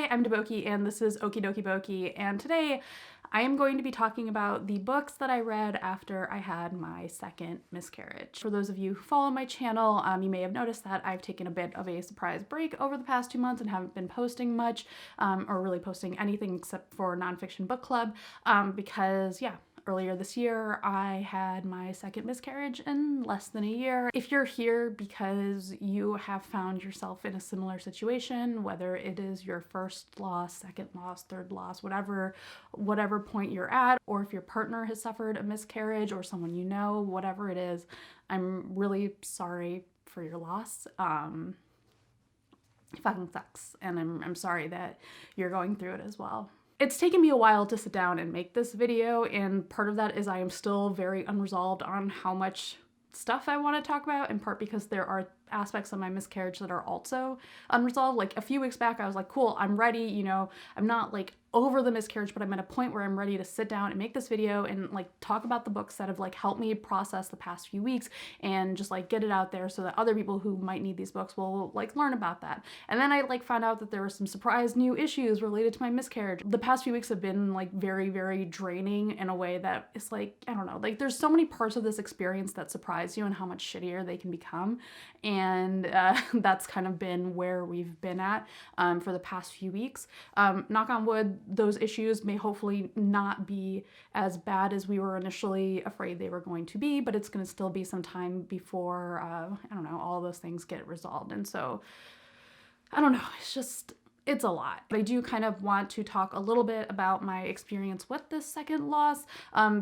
Hi, I'm Deboki and this is Okie Dokie Boki, and today I am going to be talking about the books that I read after I had my second miscarriage. For those of you who follow my channel, you may have noticed that I've taken a bit of a surprise break over the past 2 months and haven't been posting much, or really posting anything except for nonfiction book club, because earlier this year, I had my second miscarriage in less than a year. If you're here because you have found yourself in a similar situation, whether it is your first loss, second loss, third loss, whatever point you're at, or if your partner has suffered a miscarriage or someone you know, whatever it is, I'm really sorry for your loss. It fucking sucks, and I'm sorry that you're going through it as well. It's taken me a while to sit down and make this video, and part of that is I am still very unresolved on how much stuff I want to talk about, in part because there are aspects of my miscarriage that are also unresolved. Like a few weeks back, I was like, cool, I'm ready, you know, I'm not like over the miscarriage, but I'm at a point where I'm ready to sit down and make this video and like talk about the books that have like helped me process the past few weeks and just like get it out there so that other people who might need these books will like learn about that. And then I like found out that there were some surprise new issues related to my miscarriage. The past few weeks have been like very, very draining in a way that is like, I don't know, like there's so many parts of this experience that surprise you and how much shittier they can become. And that's kind of been where we've been at for the past few weeks. Knock on wood, those issues may hopefully not be as bad as we were initially afraid they were going to be, but it's going to still be some time before, I don't know, all those things get resolved. And so, I don't know, it's a lot. But I do kind of want to talk a little bit about my experience with this second loss,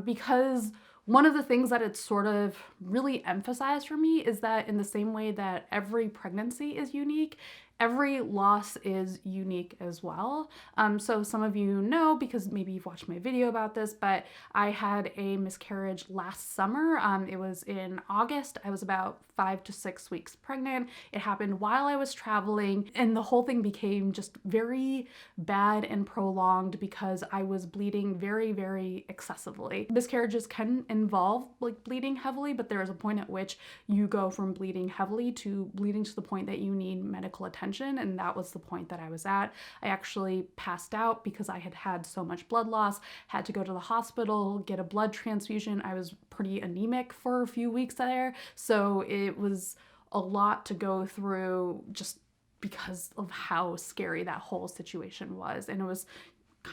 because one of the things that it's sort of really emphasized for me is that in the same way that every pregnancy is unique, every loss is unique as well. So some of you know, because maybe you've watched my video about this, but I had a miscarriage last summer. It was in August. I was about 5 to 6 weeks pregnant. It happened while I was traveling, and the whole thing became just very bad and prolonged because I was bleeding very, very excessively. Miscarriages can involve like bleeding heavily, but there is a point at which you go from bleeding heavily to bleeding to the point that you need medical attention. And that was the point that I was at. I actually passed out because I had had so much blood loss, had to go to the hospital, get a blood transfusion. I was pretty anemic for a few weeks there. So it was a lot to go through just because of how scary that whole situation was. And it was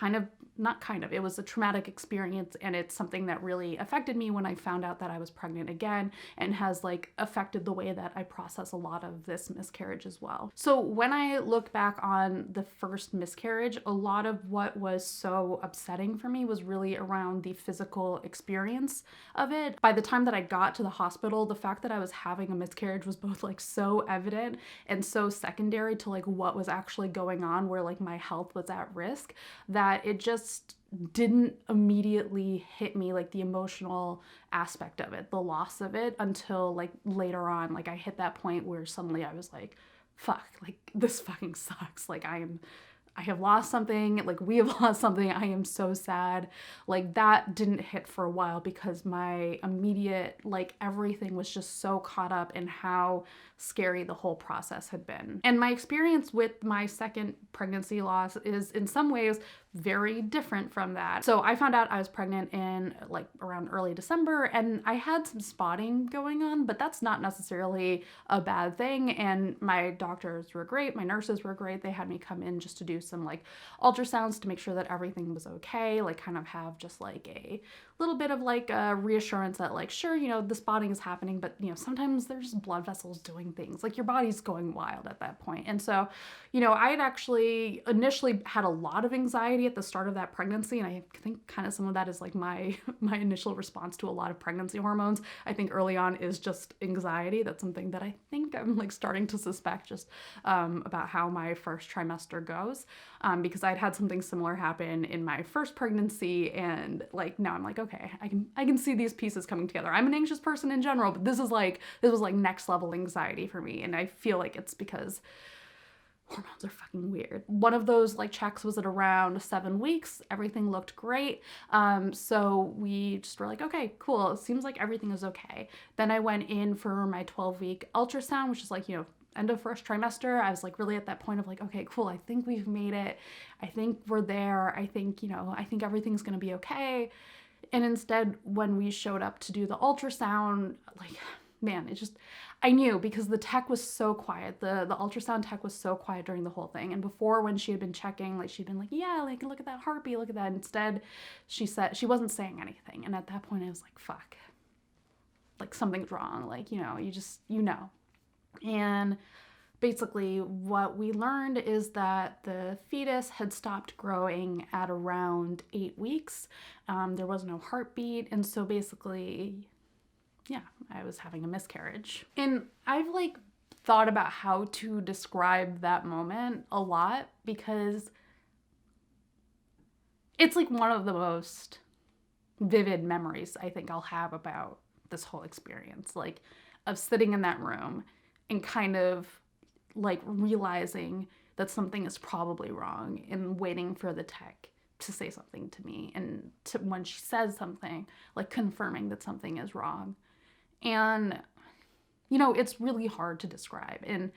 it was a traumatic experience, and it's something that really affected me when I found out that I was pregnant again, and has like affected the way that I process a lot of this miscarriage as well. So when I look back on the first miscarriage, a lot of what was so upsetting for me was really around the physical experience of it. By the time that I got to the hospital, the fact that I was having a miscarriage was both like so evident and so secondary to like what was actually going on, where like my health was at risk, that it just didn't immediately hit me, like the emotional aspect of it, the loss of it, until like later on. Like I hit that point where suddenly I was like, fuck, like this fucking sucks. Like I have lost something, like we have lost something. I am so sad. Like that didn't hit for a while because my immediate, like everything was just so caught up in how scary the whole process had been. And my experience with my second pregnancy loss is in some ways very different from that. So I found out I was pregnant in like around early December, and I had some spotting going on, but that's not necessarily a bad thing. And my doctors were great. My nurses were great. They had me come in just to do some like ultrasounds to make sure that everything was okay, like kind of have just like a little bit of like a reassurance that like, sure, you know, the spotting is happening, but you know, sometimes there's blood vessels doing things, like your body's going wild at that point. And so, you know, I had actually initially had a lot of anxiety at the start of that pregnancy, and I think kind of some of that is like my initial response to a lot of pregnancy hormones. I think early on is just anxiety. That's something that I think I'm like starting to suspect just about how my first trimester goes, because I'd had something similar happen in my first pregnancy, and like now I'm like, okay, I can see these pieces coming together. I'm an anxious person in general, but this was like next level anxiety for me, and I feel like it's because hormones are fucking weird. One of those like checks was at around 7 weeks. Everything looked great. So we just were like, okay, cool. It seems like everything is okay. Then I went in for my 12-week ultrasound, which is like, you know, end of first trimester, I was like really at that point of like, okay, cool, I think we've made it. I think we're there. I think, I think everything's going to be okay. And instead, when we showed up to do the ultrasound, like, man, it just, I knew because the tech was so quiet. The ultrasound tech was so quiet during the whole thing. And before, when she had been checking, like, she'd been like, yeah, like, look at that heartbeat, look at that. Instead, she said, she wasn't saying anything. And at that point, I was like, fuck, like, something's wrong. Like, you just, And basically, what we learned is that the fetus had stopped growing at around 8 weeks. There was no heartbeat. And so basically, yeah, I was having a miscarriage. And I've like thought about how to describe that moment a lot because it's like one of the most vivid memories I think I'll have about this whole experience, like of sitting in that room and kind of like realizing that something is probably wrong and waiting for the tech to say something to me, and when she says something, like confirming that something is wrong. And it's really hard to describe. And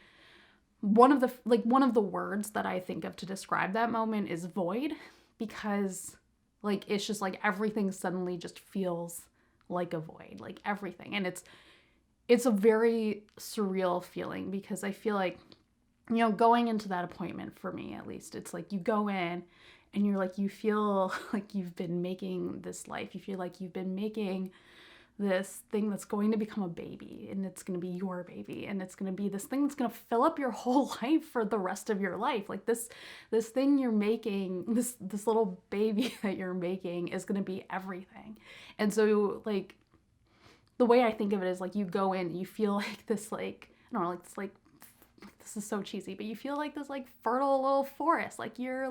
one of the words that I think of to describe that moment is void, because like it's just like everything suddenly just feels like a void, like everything. And it's a very surreal feeling, because I feel like, going into that appointment, for me at least, it's like you go in and you're like, you feel like you've been making this life. You feel like you've been making this thing that's going to become a baby, and it's going to be your baby, and it's going to be this thing that's going to fill up your whole life for the rest of your life. Like this thing you're making, this little baby that you're making is going to be everything. And so like the way I think of it is like you go in, you feel like this, like, I don't know, like this, like, this is so cheesy, but you feel like this like fertile little forest. Like you're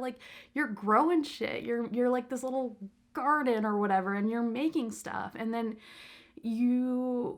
growing shit. You're like this little garden or whatever, and you're making stuff. And then you're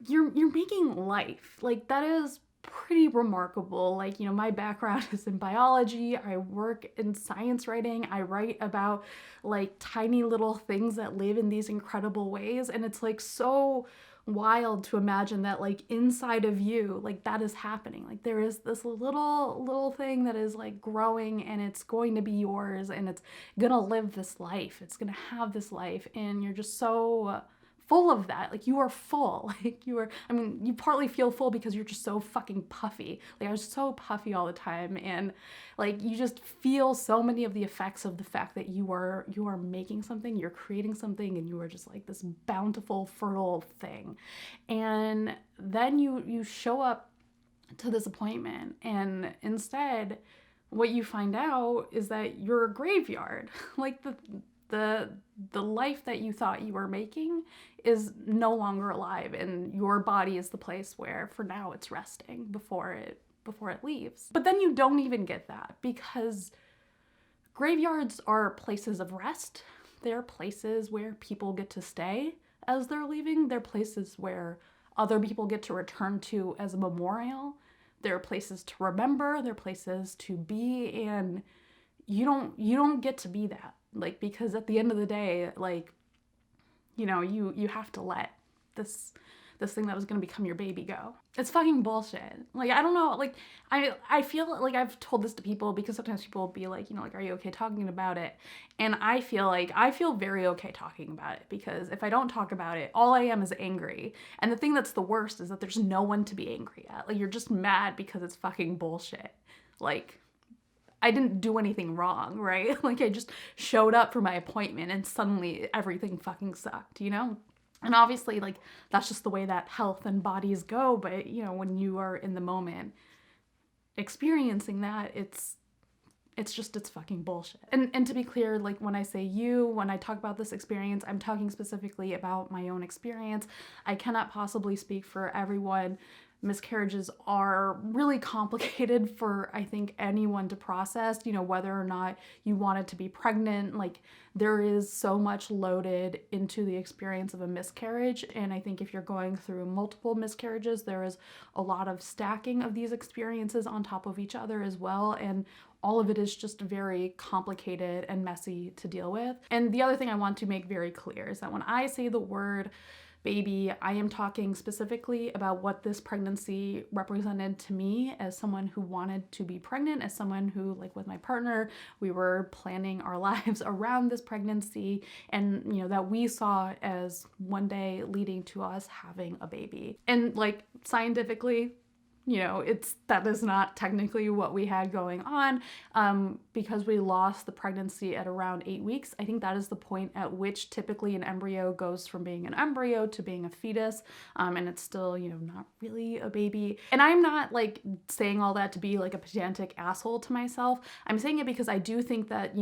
making life. Like that is pretty remarkable. Like, my background is in biology. I work in science writing. I write about like tiny little things that live in these incredible ways. And it's like so wild to imagine that like inside of you, like that is happening. Like there is this little thing that is like growing, and it's going to be yours, and it's gonna live this life. It's gonna have this life, and you're just so full of that. Like you are full. Like you partly feel full because you're just so fucking puffy. Like I was so puffy all the time, and like you just feel so many of the effects of the fact that you are making something, you're creating something, and you are just like this bountiful, fertile thing. And then you show up to this appointment, and instead what you find out is that you're a graveyard. Like the life that you thought you were making is no longer alive, and your body is the place where for now it's resting before it leaves. But then you don't even get that, because graveyards are places of rest. They're places where people get to stay as they're leaving. They're places where other people get to return to as a memorial. They're places to remember. They're places to be, and you don't get to be that. Like, because at the end of the day, like, you have to let this thing that was going to become your baby go. It's fucking bullshit. Like, I don't know, like, I feel like I've told this to people, because sometimes people will be like, like, are you okay talking about it? And I feel very okay talking about it, because if I don't talk about it, all I am is angry. And the thing that's the worst is that there's no one to be angry at. Like, you're just mad because it's fucking bullshit. Like, I didn't do anything wrong, right? Like I just showed up for my appointment and suddenly everything fucking sucked, And obviously, like, that's just the way that health and bodies go. But, when you are in the moment experiencing that, it's fucking bullshit. And to be clear, like when I say when I talk about this experience, I'm talking specifically about my own experience. I cannot possibly speak for everyone. Miscarriages are really complicated for, I think, anyone to process, whether or not you wanted to be pregnant. Like, there is so much loaded into the experience of a miscarriage. And I think if you're going through multiple miscarriages, there is a lot of stacking of these experiences on top of each other as well. And all of it is just very complicated and messy to deal with. And the other thing I want to make very clear is that when I say the word baby, I am talking specifically about what this pregnancy represented to me as someone who wanted to be pregnant, as someone who, like with my partner, we were planning our lives around this pregnancy, and that we saw as one day leading to us having a baby. And like scientifically, that is not technically what we had going on, because we lost the pregnancy at around 8 weeks. I think that is the point at which typically an embryo goes from being an embryo to being a fetus, and it's still, not really a baby. And I'm not like saying all that to be like a pedantic asshole to myself. I'm saying it because I do think that,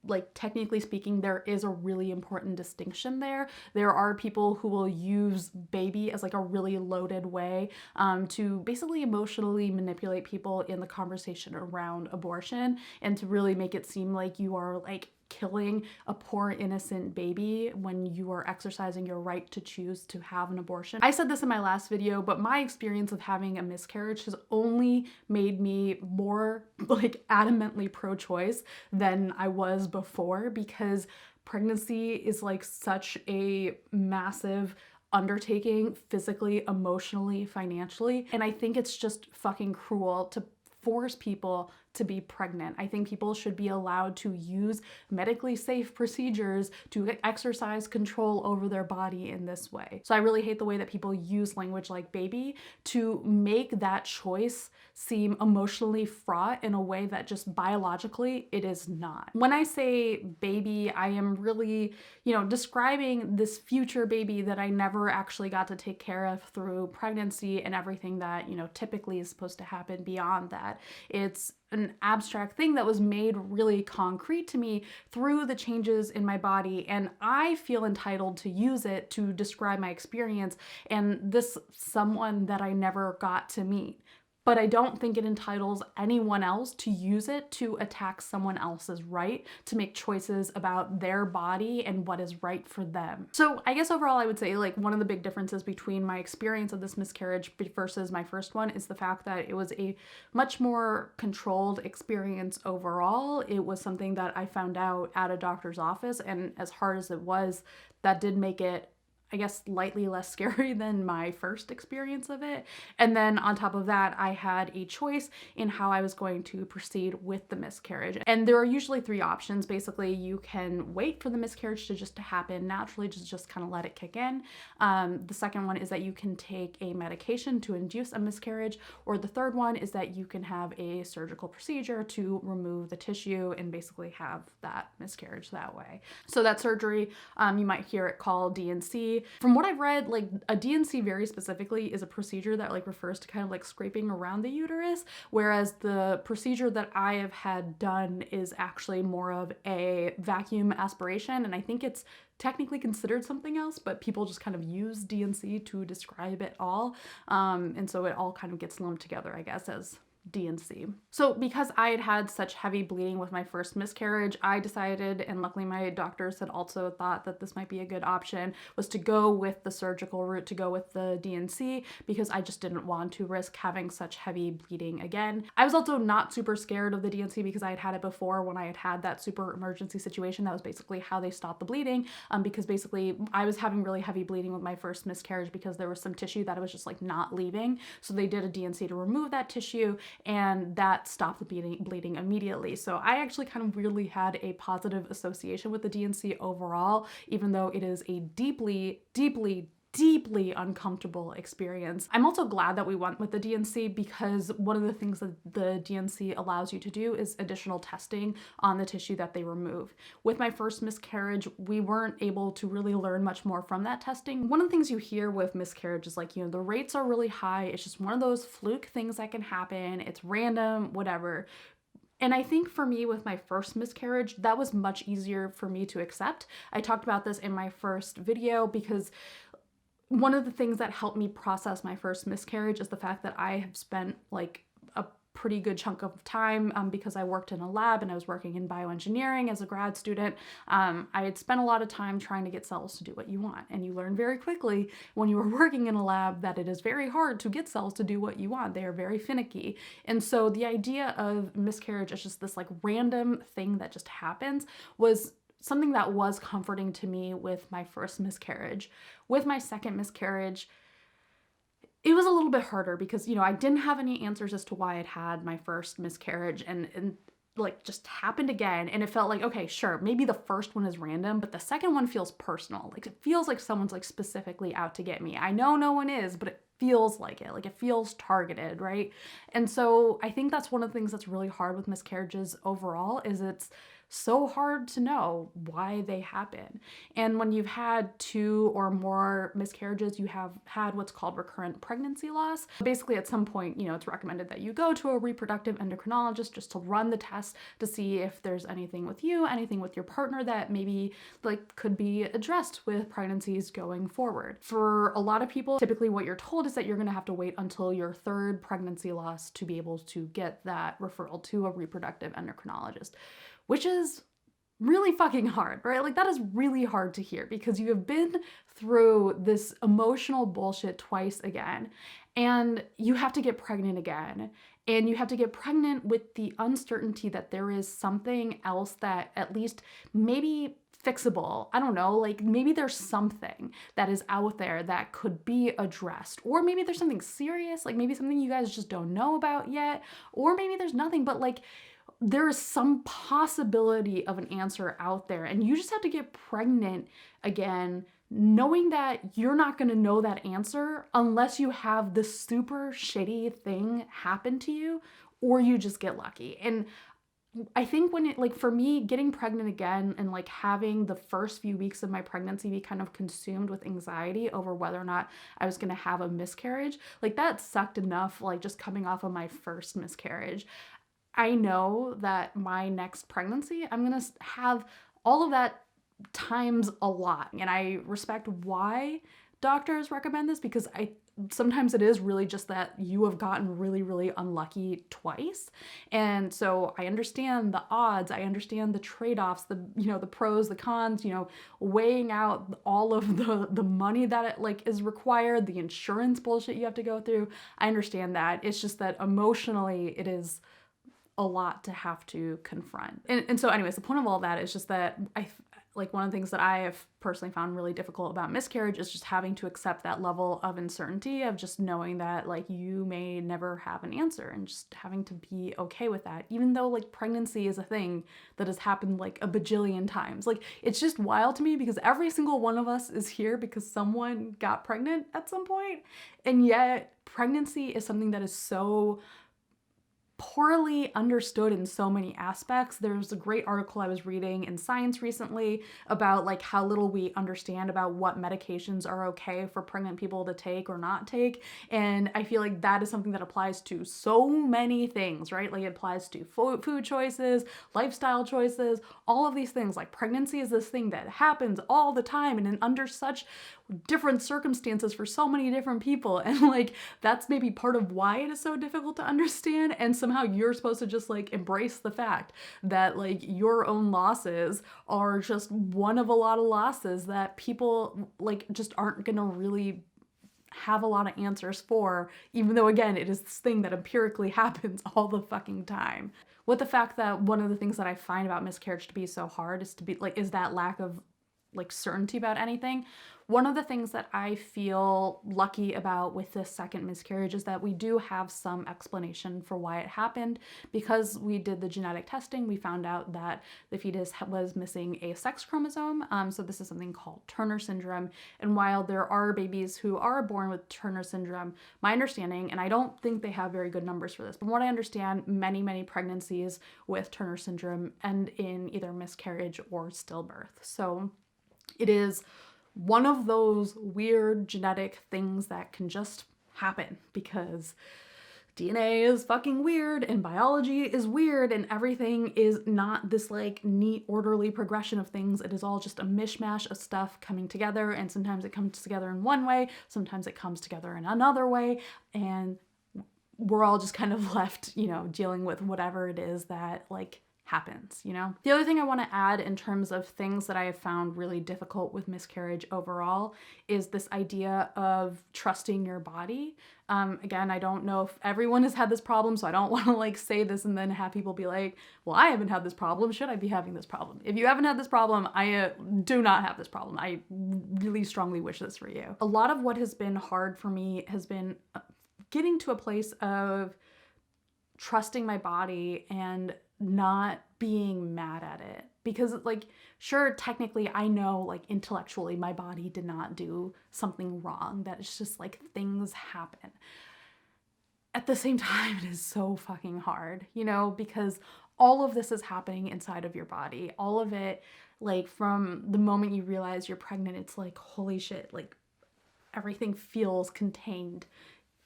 like technically speaking, there is a really important distinction there. There are people who will use baby as like a really loaded way to basically emotionally manipulate people in the conversation around abortion, and to really make it seem like you are like killing a poor innocent baby when you are exercising your right to choose to have an abortion. I said this in my last video, but my experience of having a miscarriage has only made me more like adamantly pro-choice than I was before, because pregnancy is like such a massive undertaking physically, emotionally, financially, and I think it's just fucking cruel to force people to be pregnant. I think people should be allowed to use medically safe procedures to exercise control over their body in this way. So I really hate the way that people use language like baby to make that choice seem emotionally fraught in a way that just biologically it is not. When I say baby, I am really, describing this future baby that I never actually got to take care of through pregnancy and everything that, typically is supposed to happen beyond that. It's an abstract thing that was made really concrete to me through the changes in my body, and I feel entitled to use it to describe my experience and this someone that I never got to meet. But I don't think it entitles anyone else to use it to attack someone else's right to make choices about their body and what is right for them. So I guess overall I would say like one of the big differences between my experience of this miscarriage versus my first one is the fact that it was a much more controlled experience overall. It was something that I found out at a doctor's office, and as hard as it was, that did make it, I guess, slightly less scary than my first experience of it. And then on top of that, I had a choice in how I was going to proceed with the miscarriage. And there are usually 3 options. Basically, you can wait for the miscarriage to happen naturally, just kind of let it kick in. The second one is that you can take a medication to induce a miscarriage, or the third one is that you can have a surgical procedure to remove the tissue and basically have that miscarriage that way. So that surgery, you might hear it called D&C. From what I've read, like a D&C very specifically is a procedure that like refers to kind of like scraping around the uterus, whereas the procedure that I have had done is actually more of a vacuum aspiration, and I think it's technically considered something else, but people just kind of use D&C to describe it all, and so it all kind of gets lumped together, I guess, as D&C. So because I had had such heavy bleeding with my first miscarriage, I decided, and luckily my doctors had also thought that this might be a good option, was to go with the surgical route, to go with the D&C, because I just didn't want to risk having such heavy bleeding again. I was also not super scared of the D&C because I had had it before when I had had that super emergency situation. That was basically how they stopped the bleeding, because basically I was having really heavy bleeding with my first miscarriage because there was some tissue that was just like not leaving. So they did a D&C to remove that tissue, and that stopped the bleeding immediately. So I actually kind of weirdly had a positive association with the D&C overall, even though it is a deeply, deeply, deeply uncomfortable experience. I'm also glad that we went with the D&C because one of the things that the D&C allows you to do is additional testing on the tissue that they remove. With my first miscarriage, we weren't able to really learn much more from that testing. One of the things you hear with miscarriage is like, the rates are really high. It's just one of those fluke things that can happen. It's random, whatever. And I think for me with my first miscarriage, that was much easier for me to accept. I talked about this in my first video because one of the things that helped me process my first miscarriage is the fact that I have spent like a pretty good chunk of time because I worked in a lab and I was working in bioengineering as a grad student. I had spent a lot of time trying to get cells to do what you want. And you learn very quickly when you are working in a lab that it is very hard to get cells to do what you want. They are very finicky. And so the idea of miscarriage as just this like random thing that just happens was something that was comforting to me with my first miscarriage. With my second miscarriage, it was a little bit harder because, I didn't have any answers as to why I'd had my first miscarriage and like just happened again. And it felt like, okay, sure, maybe the first one is random, but the second one feels personal. Like it feels like someone's like specifically out to get me. I know no one is, but it feels like it. Like it feels targeted, right? And so I think that's one of the things that's really hard with miscarriages overall is it's so hard to know why they happen. And when you've had 2 or more miscarriages, you have had what's called recurrent pregnancy loss. Basically, at some point, it's recommended that you go to a reproductive endocrinologist just to run the test to see if there's anything with you, anything with your partner that maybe like could be addressed with pregnancies going forward. For a lot of people, typically what you're told is that you're going to have to wait until your 3rd pregnancy loss to be able to get that referral to a reproductive endocrinologist, which is really fucking hard, right? Like that is really hard to hear because you have been through this emotional bullshit twice again, and you have to get pregnant again. And you have to get pregnant with the uncertainty that there is something else that at least maybe fixable. I don't know, like maybe there's something that is out there that could be addressed, or maybe there's something serious, like maybe something you guys just don't know about yet, or maybe there's nothing, but like there is some possibility of an answer out there, and you just have to get pregnant again, knowing that you're not going to know that answer unless you have this super shitty thing happen to you, or you just get lucky. And I think when it, like for me, getting pregnant again and like having the first few weeks of my pregnancy be kind of consumed with anxiety over whether or not I was going to have a miscarriage, like that sucked enough, like just coming off of my first miscarriage. I know that my next pregnancy, I'm going to have all of that times a lot. And I respect why doctors recommend this, because sometimes it is really just that you have gotten really, really unlucky twice. And so I understand the odds, I understand the trade-offs, the pros, the cons, weighing out all of the money that it like is required, the insurance bullshit you have to go through. I understand that. It's just that emotionally it is a lot to have to confront. And so anyways, the point of all that is just that like one of the things that I have personally found really difficult about miscarriage is just having to accept that level of uncertainty of just knowing that like you may never have an answer, and just having to be okay with that, even though like pregnancy is a thing that has happened like a bajillion times. Like it's just wild to me because every single one of us is here because someone got pregnant at some point, and yet pregnancy is something that is so poorly understood in so many aspects. There's a great article I was reading in Science recently about like how little we understand about what medications are okay for pregnant people to take or not take. And I feel like that is something that applies to so many things, right? Like it applies to food choices, lifestyle choices, all of these things. Like pregnancy is this thing that happens all the time and under such different circumstances for so many different people. And like that's maybe part of why it is so difficult to understand. And somehow you're supposed to just like embrace the fact that like your own losses are just one of a lot of losses that people like just aren't gonna really have a lot of answers for, even though again it is this thing that empirically happens all the fucking time. With the fact that one of the things that I find about miscarriage to be so hard is that lack of like certainty about anything. One of the things that I feel lucky about with this second miscarriage is that we do have some explanation for why it happened. Because we did the genetic testing, we found out that the fetus was missing a sex chromosome. So this is something called Turner syndrome. And while there are babies who are born with Turner syndrome, my understanding, and I don't think they have very good numbers for this, but from what I understand, many, many pregnancies with Turner syndrome end in either miscarriage or stillbirth. So it is one of those weird genetic things that can just happen because DNA is fucking weird and biology is weird and everything is not this like neat, orderly progression of things. It is all just a mishmash of stuff coming together, and sometimes it comes together in one way, sometimes it comes together in another way, and we're all just kind of left, dealing with whatever it is that like happens, you know? The other thing I want to add in terms of things that I have found really difficult with miscarriage overall is this idea of trusting your body. Again, I don't know if everyone has had this problem, so I don't want to like say this and then have people be like, well, I haven't had this problem. Should I be having this problem? If you haven't had this problem, I do not have this problem. I really strongly wish this for you. A lot of what has been hard for me has been getting to a place of trusting my body and not being mad at it. Because like, sure, technically I know like intellectually my body did not do something wrong. That it's just like things happen. At the same time, it is so fucking hard, you know, because all of this is happening inside of your body. All of it, like from the moment you realize you're pregnant, it's like, holy shit, like everything feels contained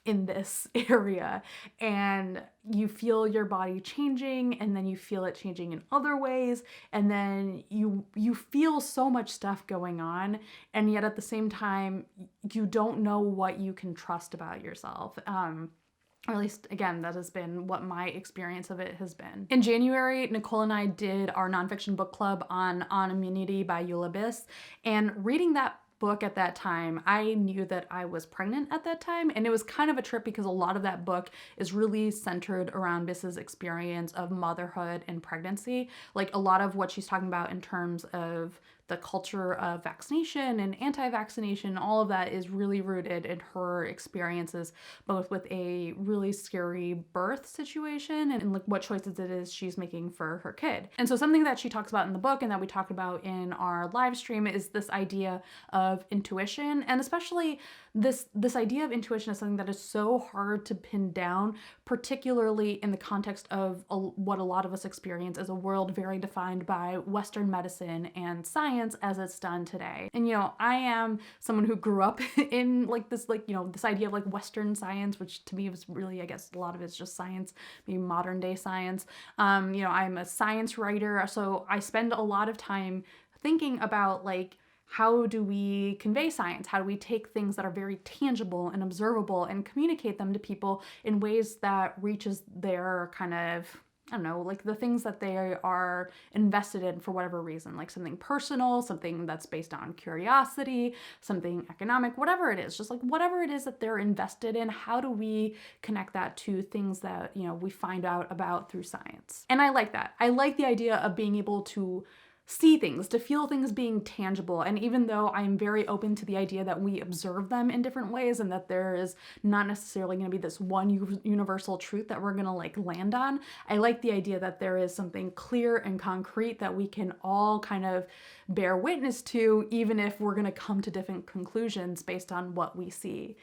in this area, and you feel your body changing, and then you feel it changing in other ways, and then you feel so much stuff going on, and yet at the same time you don't know what you can trust about yourself. Or at least, again, that has been what my experience of it has been. In January, Nicole and I did our nonfiction book club on Immunity by Eula Biss, and reading that book at that time, I knew that I was pregnant at that time, and it was kind of a trip because a lot of that book is really centered around Biss's experience of motherhood and pregnancy. Like a lot of what she's talking about in terms of the culture of vaccination and anti-vaccination, all of that is really rooted in her experiences, both with a really scary birth situation and like what choices it is she's making for her kid. And so something that she talks about in the book and that we talked about in our live stream is this idea of intuition, and especially this idea of intuition is something that is so hard to pin down, particularly in the context of what a lot of us experience as a world very defined by Western medicine and science as it's done today. And you know, I am someone who grew up in like this, like, you know, this idea of like Western science, which to me was really, I guess a lot of it's just science, maybe modern day science. You know, I'm a science writer, so I spend a lot of time thinking about like, how do we convey science? How do we take things that are very tangible and observable and communicate them to people in ways that reaches their kind of, I don't know, like the things that they are invested in for whatever reason, like something personal, something that's based on curiosity, something economic, whatever it is, just like whatever it is that they're invested in, how do we connect that to things that, you know, we find out about through science? And I like that. I like the idea of being able to see things, to feel things being tangible. And even though I'm very open to the idea that we observe them in different ways and that there is not necessarily going to be this one universal truth that we're going to like land on, I like the idea that there is something clear and concrete that we can all kind of bear witness to, even if we're going to come to different conclusions based on what we see.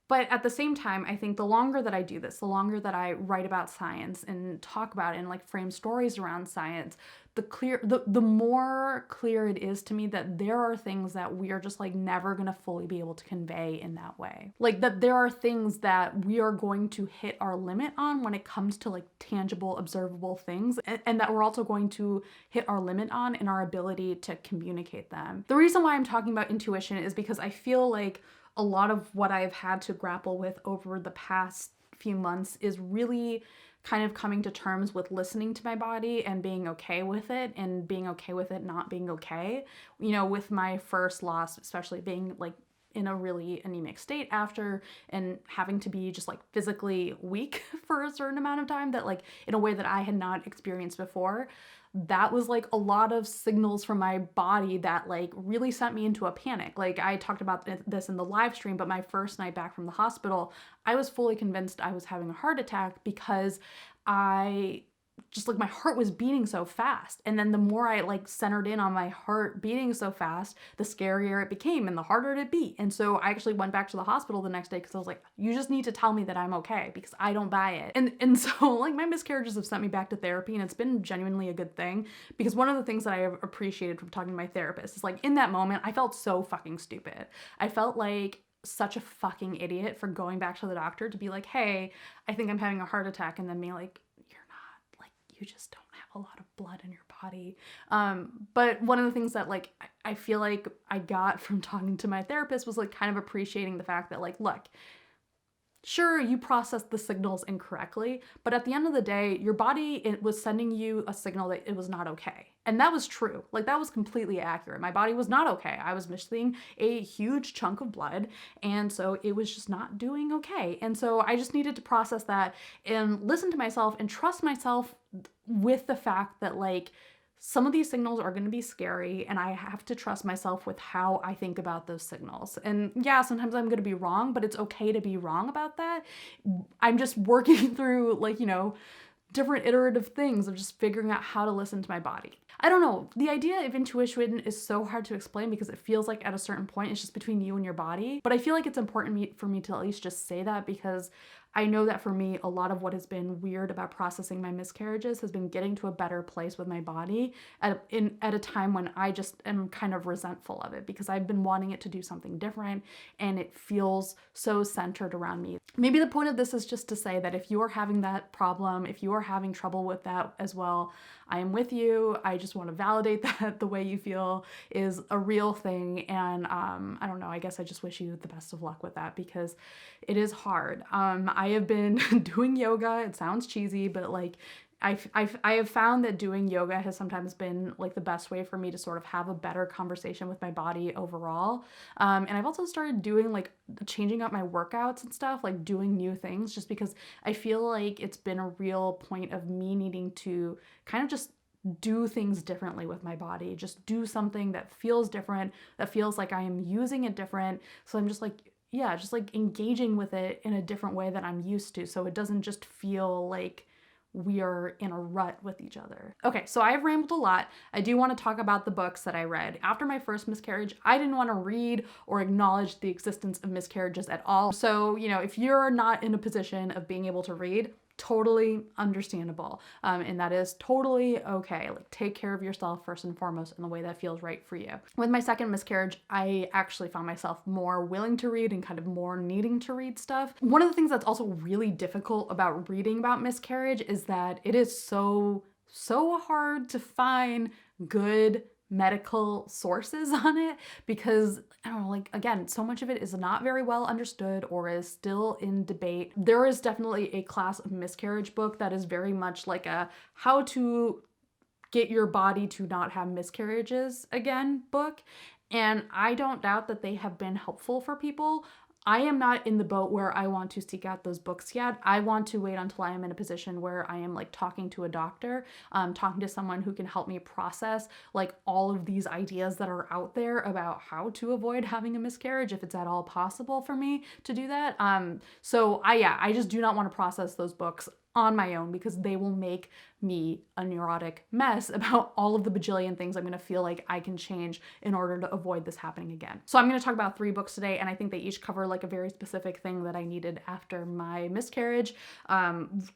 But at the same time, I think the longer that I do this, the longer that I write about science and talk about it and like frame stories around science, the more clear it is to me that there are things that we are just like never gonna fully be able to convey in that way. Like that there are things that we are going to hit our limit on when it comes to like tangible, observable things, and that we're also going to hit our limit on in our ability to communicate them. The reason why I'm talking about intuition is because I feel like a lot of what I've had to grapple with over the past few months is really kind of coming to terms with listening to my body and being okay with it, and being okay with it not being okay. You know, with my first loss, especially being like in a really anemic state after, and having to be just like physically weak for a certain amount of time, that like in a way that I had not experienced before. That was like a lot of signals from my body that like really sent me into a panic. Like I talked about this in the live stream, but my first night back from the hospital, I was fully convinced I was having a heart attack because I just like my heart was beating so fast. And then the more I like centered in on my heart beating so fast, the scarier it became and the harder it beat. And so I actually went back to the hospital the next day because I was like, you just need to tell me that I'm okay, because I don't buy it. And so like my miscarriages have sent me back to therapy, and it's been genuinely a good thing, because one of the things that I have appreciated from talking to my therapist is like in that moment, I felt so fucking stupid. I felt like such a fucking idiot for going back to the doctor to be like, hey, I think I'm having a heart attack, and then being like, you just don't have a lot of blood in your body. But one of the things that like I feel like I got from talking to my therapist was like kind of appreciating the fact that like, look, Sure, you processed the signals incorrectly, but at the end of the day, your body, it was sending you a signal that it was not okay. And that was true. Like, that was completely accurate. My body was not okay. I was missing a huge chunk of blood, and so it was just not doing okay. And so I just needed to process that and listen to myself and trust myself with the fact that, like, some of these signals are going to be scary, and I have to trust myself with how I think about those signals. And yeah, sometimes I'm going to be wrong, but it's okay to be wrong about that. I'm just working through, like, different iterative things of just figuring out how to listen to my body. I don't know. The idea of intuition is so hard to explain because it feels like at a certain point it's just between you and your body. But I feel like it's important for me to at least just say that, because I know that for me, a lot of what has been weird about processing my miscarriages has been getting to a better place with my body at a time when I just am kind of resentful of it, because I've been wanting it to do something different and it feels so centered around me. Maybe the point of this is just to say that if you are having that problem, if you are having trouble with that as well, I am with you. I just want to validate that the way you feel is a real thing. And I don't know, I guess I just wish you the best of luck with that, because it is hard. I have been doing yoga. It sounds cheesy, but like I have found that doing yoga has sometimes been like the best way for me to sort of have a better conversation with my body overall. And I've also started doing like changing up my workouts and stuff, like doing new things, just because I feel like it's been a real point of me needing to kind of just do things differently with my body, just do something that feels different, that feels like I am using it different. So I'm just like, yeah, just like engaging with it in a different way that I'm used to. So it doesn't just feel like we are in a rut with each other. Okay, so I've rambled a lot. I do want to talk about the books that I read. After my first miscarriage, I didn't want to read or acknowledge the existence of miscarriages at all. So, if you're not in a position of being able to read, totally understandable. And that is totally okay. Like, take care of yourself first and foremost in the way that feels right for you. With my second miscarriage, I actually found myself more willing to read and kind of more needing to read stuff. One of the things that's also really difficult about reading about miscarriage is that it is so hard to find good medical sources on it, because I don't know, like, again, so much of it is not very well understood or is still in debate. There is definitely a class of miscarriage book that is very much like a how to get your body to not have miscarriages again book, and I don't doubt that they have been helpful for people. I am not in the boat where I want to seek out those books yet. I want to wait until I am in a position where I am like talking to a doctor, talking to someone who can help me process like all of these ideas that are out there about how to avoid having a miscarriage, if it's at all possible for me to do that. So I just do not want to process those books on my own, because they will make me a neurotic mess about all of the bajillion things I'm going to feel like I can change in order to avoid this happening again. So I'm going to talk about 3 books today, and I think they each cover like a very specific thing that I needed after my miscarriage.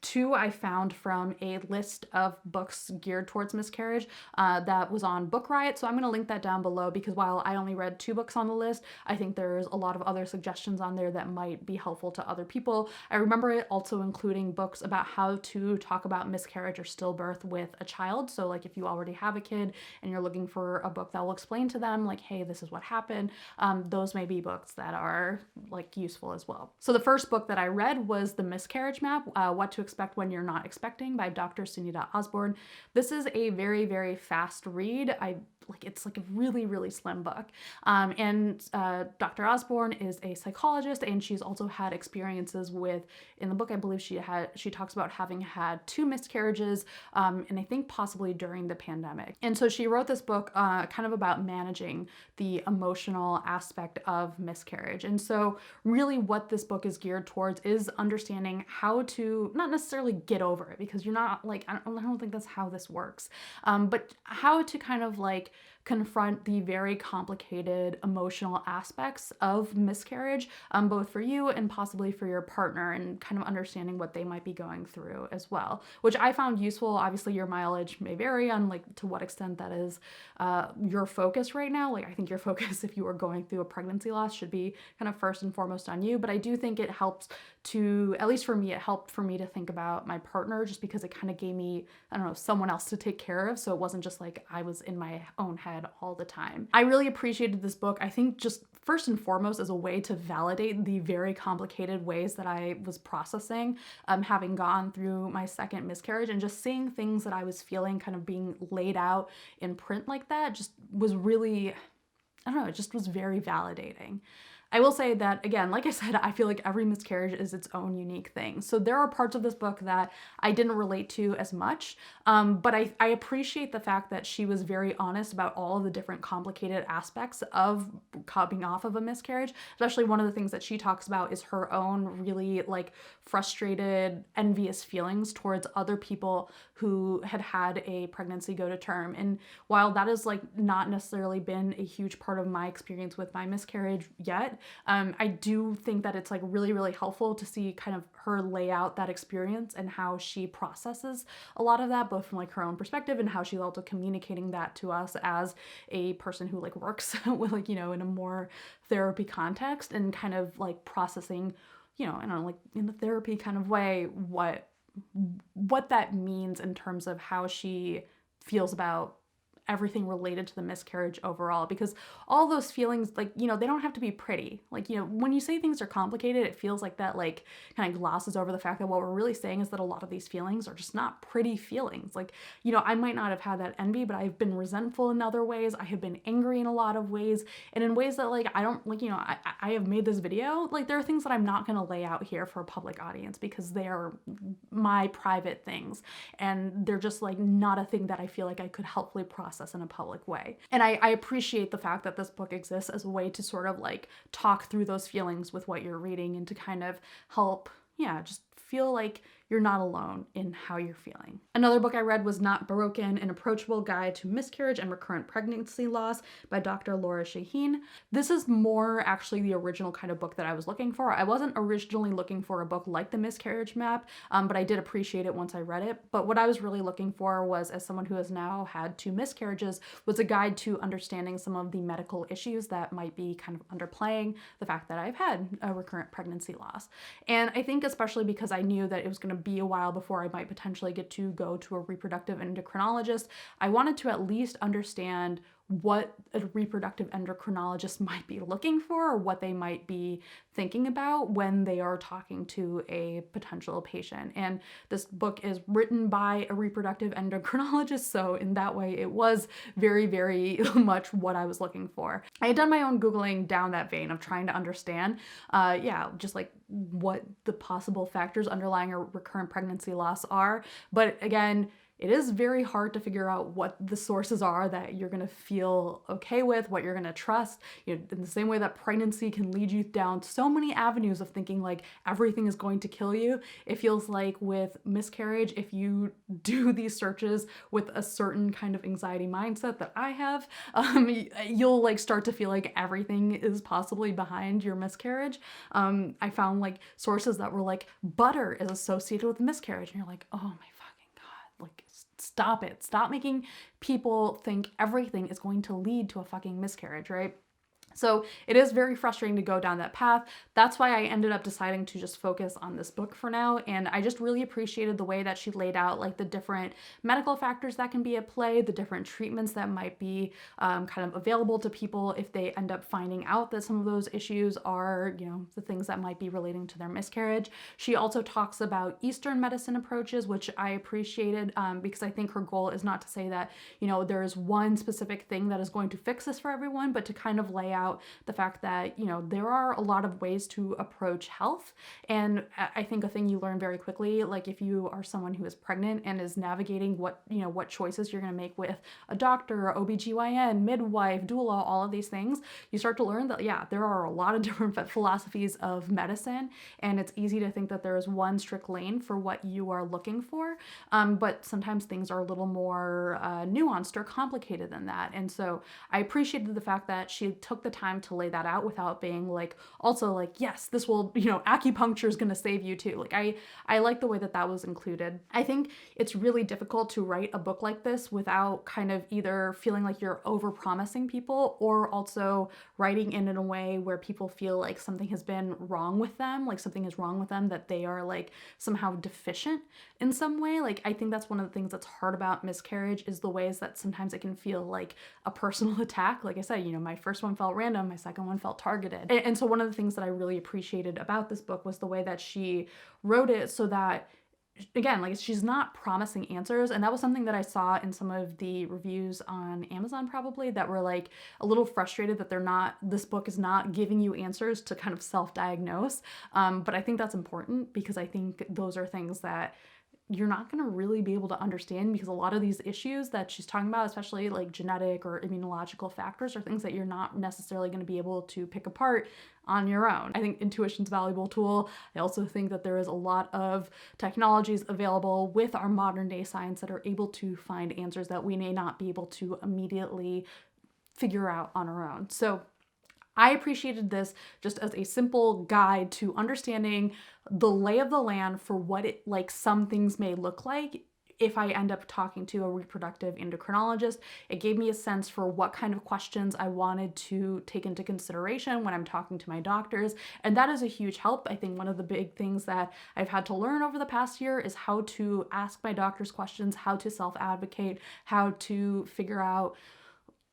2 I found from a list of books geared towards miscarriage that was on Book Riot. So I'm going to link that down below, because while I only read 2 books on the list, I think there's a lot of other suggestions on there that might be helpful to other people. I remember it also including books about how to talk about miscarriage or stillbirth with a child. So like if you already have a kid and you're looking for a book that will explain to them like, hey, this is what happened, those may be books that are like useful as well. So the first book that I read was The Miscarriage Map, What to Expect When You're Not Expecting by Dr. Sunita Osborn. This is a very, very fast read. It's like a really, really slim book. And Dr. Osborn is a psychologist, and she's also had experiences with, in the book, I believe she talks about having had 2 miscarriages, and I think possibly during the pandemic. And so she wrote this book kind of about managing the emotional aspect of miscarriage. And so really what this book is geared towards is understanding how to not necessarily get over it, because you're not like, I don't think that's how this works, but how to kind of like confront the very complicated emotional aspects of miscarriage, both for you and possibly for your partner, and kind of understanding what they might be going through as well, which I found useful. Obviously your mileage may vary on like to what extent that is your focus right now. Like I think your focus, if you are going through a pregnancy loss, should be kind of first and foremost on you, but I do think it helps to, at least for me, it helped for me to think about my partner, just because it kind of gave me, I don't know, someone else to take care of, so it wasn't just like I was in my own head head all the time. I really appreciated this book. I think just first and foremost as a way to validate the very complicated ways that I was processing, having gone through my second miscarriage, and just seeing things that I was feeling kind of being laid out in print like that just was really, I don't know, it just was very validating. I will say that, again, like I said, I feel like every miscarriage is its own unique thing. So there are parts of this book that I didn't relate to as much, but I appreciate the fact that she was very honest about all of the different complicated aspects of coming off of a miscarriage. Especially one of the things that she talks about is her own really like frustrated, envious feelings towards other people who had had a pregnancy go to term. And while that has like not necessarily been a huge part of my experience with my miscarriage yet, I do think that it's like really, really helpful to see kind of her lay out that experience and how she processes a lot of that, both from like her own perspective and how she's also communicating that to us as a person who like works with like, you know, in a more therapy context, and kind of like processing, you know, I don't know, like in the therapy kind of way, what that means in terms of how she feels about everything related to the miscarriage overall, because all those feelings, like, you know, they don't have to be pretty. Like, you know, when you say things are complicated, it feels like that like kind of glosses over the fact that what we're really saying is that a lot of these feelings are just not pretty feelings. Like, you know, I might not have had that envy, but I've been resentful in other ways. I have been angry in a lot of ways, and in ways that like I don't like, you know, I have made this video, like there are things that I'm not going to lay out here for a public audience because they are my private things, and they're just like not a thing that I feel like I could helpfully process in a public way. And I appreciate the fact that this book exists as a way to sort of like talk through those feelings with what you're reading, and to kind of help, yeah, just feel like you're not alone in how you're feeling. Another book I read was Not Broken, An Approachable Guide to Miscarriage and Recurrent Pregnancy Loss by Dr. Lora Shahine. This is more actually the original kind of book that I was looking for. I wasn't originally looking for a book like The Miscarriage Map, but I did appreciate it once I read it. But what I was really looking for was, as someone who has now had 2 miscarriages, was a guide to understanding some of the medical issues that might be kind of underplaying the fact that I've had a recurrent pregnancy loss. And I think especially because I knew that it was going to be a while before I might potentially get to go to a reproductive endocrinologist, I wanted to at least understand what a reproductive endocrinologist might be looking for, or what they might be thinking about when they are talking to a potential patient. And this book is written by a reproductive endocrinologist, so in that way it was very, very much what I was looking for. I had done my own Googling down that vein of trying to understand, just like what the possible factors underlying a recurrent pregnancy loss are. But again, it is very hard to figure out what the sources are that you're going to feel okay with, what you're going to trust. You know, in the same way that pregnancy can lead you down so many avenues of thinking like everything is going to kill you, it feels like with miscarriage, if you do these searches with a certain kind of anxiety mindset that I have, you'll like start to feel like everything is possibly behind your miscarriage. I found like sources that were like butter is associated with miscarriage, and you're like, oh my fucking God, like stop it. Stop making people think everything is going to lead to a fucking miscarriage, right? So it is very frustrating to go down that path. That's why I ended up deciding to just focus on this book for now. And I just really appreciated the way that she laid out like the different medical factors that can be at play, the different treatments that might be kind of available to people if they end up finding out that some of those issues are, you know, the things that might be relating to their miscarriage. She also talks about Eastern medicine approaches, which I appreciated because I think her goal is not to say that, you know, there is one specific thing that is going to fix this for everyone, but to kind of lay out the fact that, you know, there are a lot of ways to approach health. And I think a thing you learn very quickly, like if you are someone who is pregnant and is navigating what choices you're going to make with a doctor, OBGYN, midwife, doula, all of these things, you start to learn that, yeah, there are a lot of different philosophies of medicine, and it's easy to think that there is one strict lane for what you are looking for. But sometimes things are a little more nuanced or complicated than that. And so I appreciated the fact that she took the the time to lay that out without being like, also like, yes, this will, you know, acupuncture is going to save you too. Like I like the way that that was included. I think it's really difficult to write a book like this without kind of either feeling like you're over promising people, or also writing in a way where people feel like something has been wrong with them, like something is wrong with them, that they are like somehow deficient in some way. Like I think that's one of the things that's hard about Miscarriage, is the ways that sometimes it can feel like a personal attack. Like I said, you know, my first one felt random, my second one felt targeted. And so one of the things that I really appreciated about this book was the way that she wrote it, so that, again, like she's not promising answers. And that was something that I saw in some of the reviews on Amazon probably, that were like a little frustrated that this book is not giving you answers to kind of self-diagnose. But I think that's important, because I think those are things that you're not going to really be able to understand, because a lot of these issues that she's talking about, especially like genetic or immunological factors, are things that you're not necessarily going to be able to pick apart on your own. I think intuition's a valuable tool. I also think that there is a lot of technologies available with our modern day science that are able to find answers that we may not be able to immediately figure out on our own. So I appreciated this just as a simple guide to understanding the lay of the land for what it, like, some things may look like if I end up talking to a reproductive endocrinologist. It gave me a sense for what kind of questions I wanted to take into consideration when I'm talking to my doctors. And that is a huge help. I think one of the big things that I've had to learn over the past year is how to ask my doctors questions, how to self-advocate, how to figure out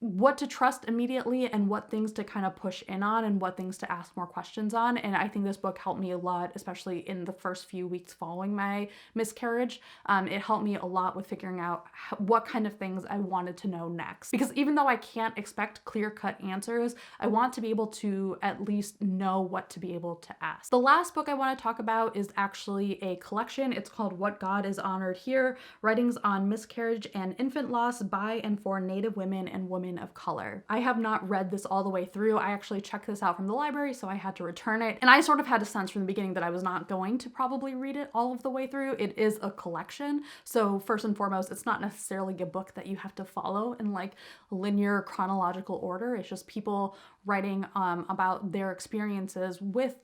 what to trust immediately and what things to kind of push in on and what things to ask more questions on. And I think this book helped me a lot, especially in the first few weeks following my miscarriage. It helped me a lot with figuring out what kind of things I wanted to know next. Because even though I can't expect clear-cut answers, I want to be able to at least know what to be able to ask. The last book I want to talk about is actually a collection. It's called What God is Honored Here: Writings on Miscarriage and Infant Loss by and for Native Women and Women of Color. I have not read this all the way through. I actually checked this out from the library, so I had to return it. And I sort of had a sense from the beginning that I was not going to probably read it all of the way through. It is a collection. So first and foremost, it's not necessarily a book that you have to follow in like linear chronological order. It's just people writing about their experiences with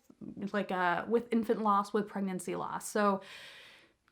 infant loss, with pregnancy loss. So,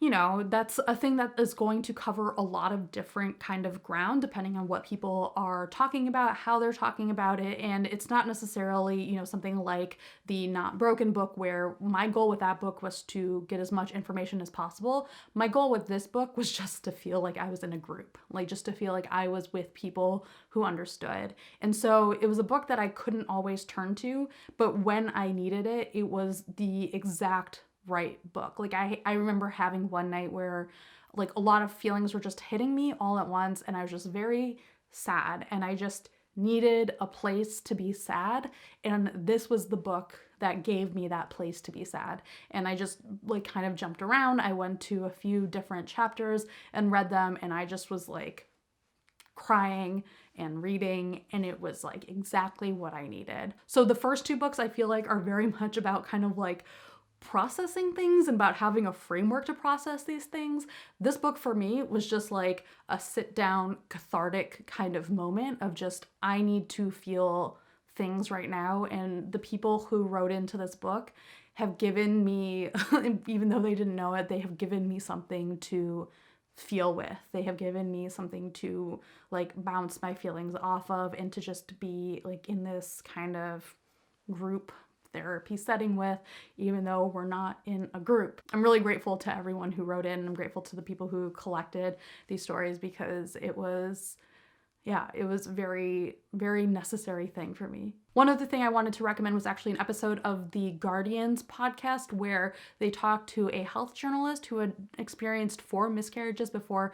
you know, that's a thing that is going to cover a lot of different kind of ground depending on what people are talking about, how they're talking about it. And it's not necessarily, you know, something like the Not Broken book, where my goal with that book was to get as much information as possible. My goal with this book was just to feel like I was in a group, like just to feel like I was with people who understood. And so it was a book that I couldn't always turn to, but when I needed it, it was the exact right book. Like I remember having one night where like a lot of feelings were just hitting me all at once, and I was just very sad, and I just needed a place to be sad, and this was the book that gave me that place to be sad. And I just like kind of jumped around. I went to a few different chapters and read them, and I just was like crying and reading, and it was like exactly what I needed. So the first two books I feel like are very much about kind of like processing things and about having a framework to process these things. This book for me was just like a sit down cathartic kind of moment of just, I need to feel things right now. And the people who wrote into this book have given me, even though they didn't know it, they have given me something to feel with. They have given me something to like bounce my feelings off of, and to just be like in this kind of group therapy setting with, even though we're not in a group. I'm really grateful to everyone who wrote in. I'm grateful to the people who collected these stories, because it was very, very necessary thing for me. One other thing I wanted to recommend was actually an episode of the Guardians podcast, where they talked to a health journalist who had experienced 4 miscarriages before,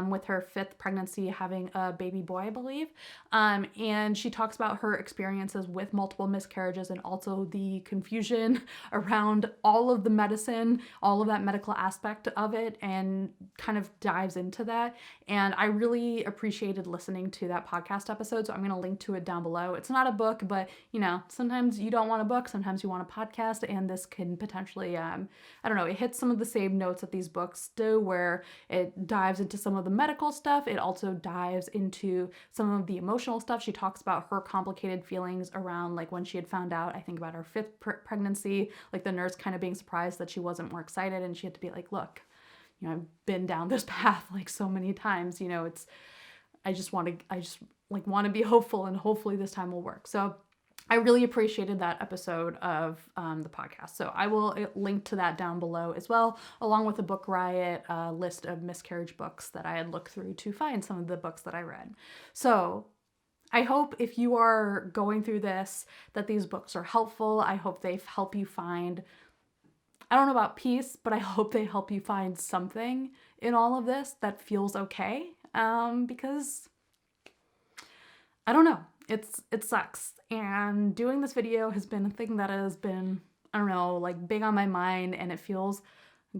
with her 5th pregnancy, having a baby boy, I believe. And she talks about her experiences with multiple miscarriages, and also the confusion around all of the medicine, all of that medical aspect of it, and kind of dives into that. And I really appreciated listening to that podcast episode, so I'm going to link to it down below. It's not a book, but but you know, sometimes you don't want a book, sometimes you want a podcast, and this can potentially, I don't know, it hits some of the same notes that these books do, where it dives into some of the medical stuff. It also dives into some of the emotional stuff. She talks about her complicated feelings around like when she had found out, I think about her 5th pregnancy, like the nurse kind of being surprised that she wasn't more excited, and she had to be like, look, you know, I've been down this path like so many times, you know, I just want to be hopeful, and hopefully this time will work. So I really appreciated that episode of the podcast. So I will link to that down below as well, along with the Book Riot list of Miscarriage books that I had looked through to find some of the books that I read. So I hope if you are going through this, that these books are helpful. I hope they help you find, I don't know about peace, but I hope they help you find something in all of this that feels okay. Because I don't know, it sucks. And doing this video has been a thing that has been, I don't know, like big on my mind, and it feels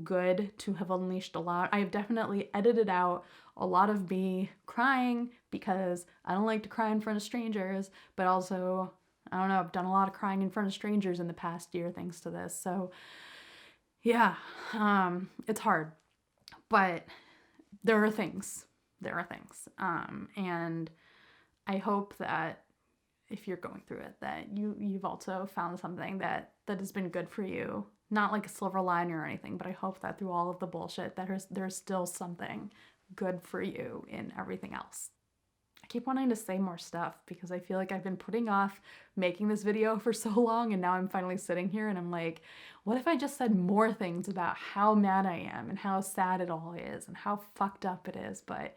good to have unleashed a lot. I have definitely edited out a lot of me crying because I don't like to cry in front of strangers, but also, I don't know, I've done a lot of crying in front of strangers in the past year thanks to this. So yeah, it's hard, but there are things, and I hope that if you're going through it, that you've also found something that has been good for you, not like a silver liner or anything, but I hope that through all of the bullshit, that there's still something good for you in everything else. I keep wanting to say more stuff because I feel like I've been putting off making this video for so long, and now I'm finally sitting here and I'm like, what if I just said more things about how mad I am and how sad it all is and how fucked up it is, but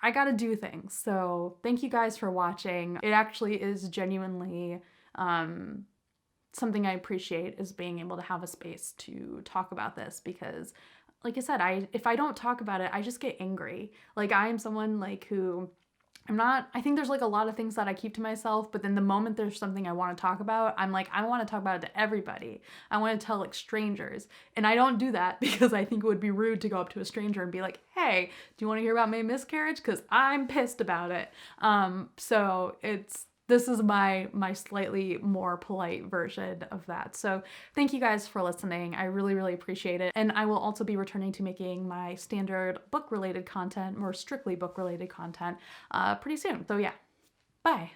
I gotta do things. So thank you guys for watching. It actually is genuinely something I appreciate, is being able to have a space to talk about this, because like I said, if I don't talk about it, I just get angry. Like I am someone like who I think there's like a lot of things that I keep to myself, but then the moment there's something I want to talk about, I'm like, I want to talk about it to everybody. I want to tell like strangers. And I don't do that because I think it would be rude to go up to a stranger and be like, hey, do you want to hear about my miscarriage? Because I'm pissed about it. So this is my slightly more polite version of that. So thank you guys for listening. I really, really appreciate it. And I will also be returning to making my standard book-related content, more strictly book-related content, pretty soon. So yeah, bye.